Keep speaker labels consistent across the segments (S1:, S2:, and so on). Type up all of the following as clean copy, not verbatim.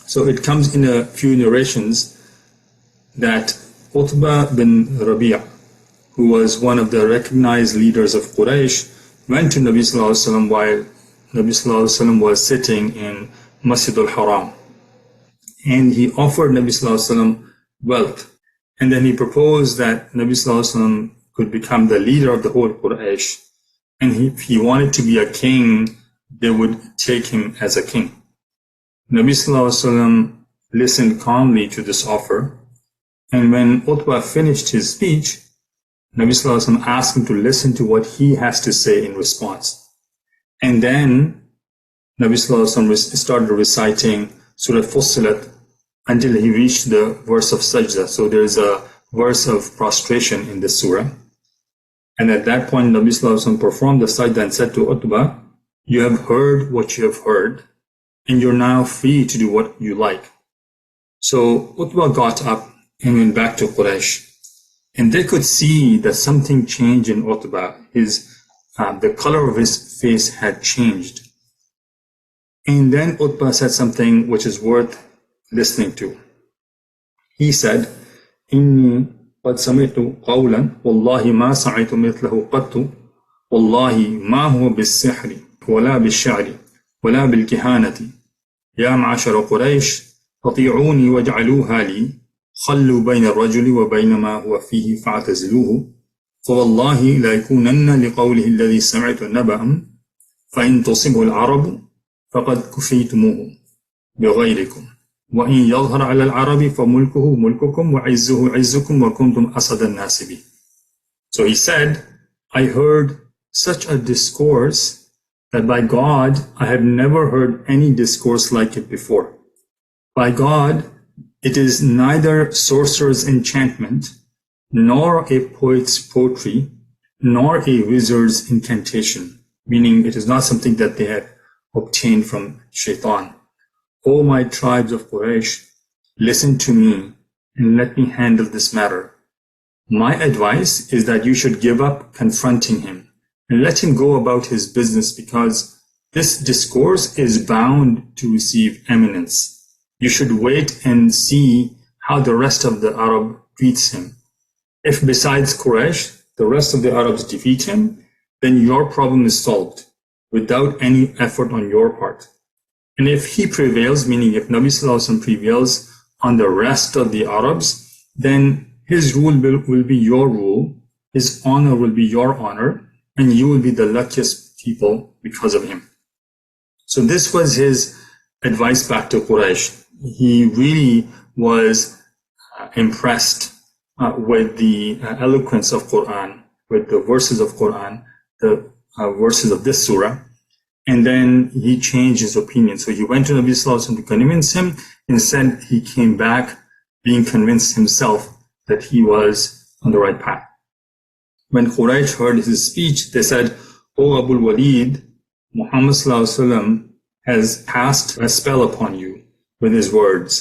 S1: So it comes in a few narrations that Utbah bin Rabi', who was one of the recognized leaders of Quraysh, went to Nabi Sallallahu Alaihi Wasallam while Nabi Sallallahu Alaihi Wasallam was sitting in Masjid al-Haram. And he offered Nabi Sallallahu Alaihi Wasallam wealth. And then he proposed that Nabi Sallallahu Alaihi Wasallam could become the leader of the whole Quraysh. And if he wanted to be a king, they would take him as a king. Nabi Sallallahu Alaihi Wasallam listened calmly to this offer. And when Utbah finished his speech, Nabi Sallallahu Alaihi Wasallam asked him to listen to what he has to say in response. And then Nabi Sallallahu Alaihi Wasallam started reciting Surah Fussilat until he reached the verse of Sajda. So there is a verse of prostration in this surah. And at that point, Nabi Sallallahu Alaihi Wasallam performed the Sajda and said to Utbah, "You have heard what you have heard, and you're now free to do what you like." So Utbah got up and went back to Quraysh. And they could see that something changed in Utbah. The color of his face had changed. And then Utbah said something which is worth listening to. He said, "Inni qad sami'tu qawlan, wallahi ma sa'aytu mithlahu qattu, wallahi ma huwa bis-sihri, wala bil-sha'ri, wala bil-kihanati. Ya ma'ashara Quraysh, fati'uni waj'aluha li, خلوا بين الرجل وبين ما هو فيه فاعتزلوه فوالله لا يكونن لقوله الذي سمعت نبأ فإن تصبه العرب فقد كفيتموه بغيركم وإن يظهر على العرب فملكه ملككم وعزه عزكم وكنتم أسد الناس به." So he said, "I heard such a discourse that by God I have never heard any discourse like it before. By God, it is neither sorcerer's enchantment, nor a poet's poetry, nor a wizard's incantation," meaning it is not something that they have obtained from shaitan. "O my tribes of Quraysh, listen to me and let me handle this matter. My advice is that you should give up confronting him and let him go about his business, because this discourse is bound to receive eminence. You should wait and see how the rest of the Arab treats him. If besides Quraysh, the rest of the Arabs defeat him, then your problem is solved without any effort on your part. And if he prevails, meaning if Nabi Sallallahu Alaihi Wasallam prevails on the rest of the Arabs, then his rule will be your rule, his honor will be your honor, and you will be the luckiest people because of him." So this was his advice back to Quraysh. He really was impressed with the eloquence of Quran, with the verses of Quran, the verses of this surah, and then he changed his opinion. So he went to Nabi Sallallahu Alaihi Wasallam to convince him. Instead, he came back being convinced himself that he was on the right path. When Quraysh heard his speech, they said, "O Abul Walid, Muhammad Sallallahu Alaihi Wasallam has cast a spell upon you with his words."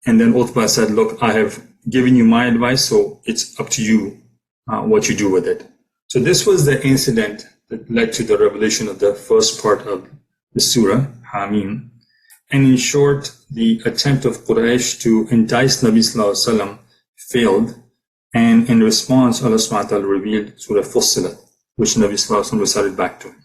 S1: And then Utbah said, "Look, I have given you my advice, so it's up to you what you do with it." So this was the incident that led to the revelation of the first part of the surah, Hamim. And in short, the attempt of Quraysh to entice Nabi Sallallahu Alaihi Wasallam failed. And in response, Allah subhanahu wa ta'ala revealed Surah Fussilat, which Nabi Sallallahu Alaihi Wasallam recited back to him.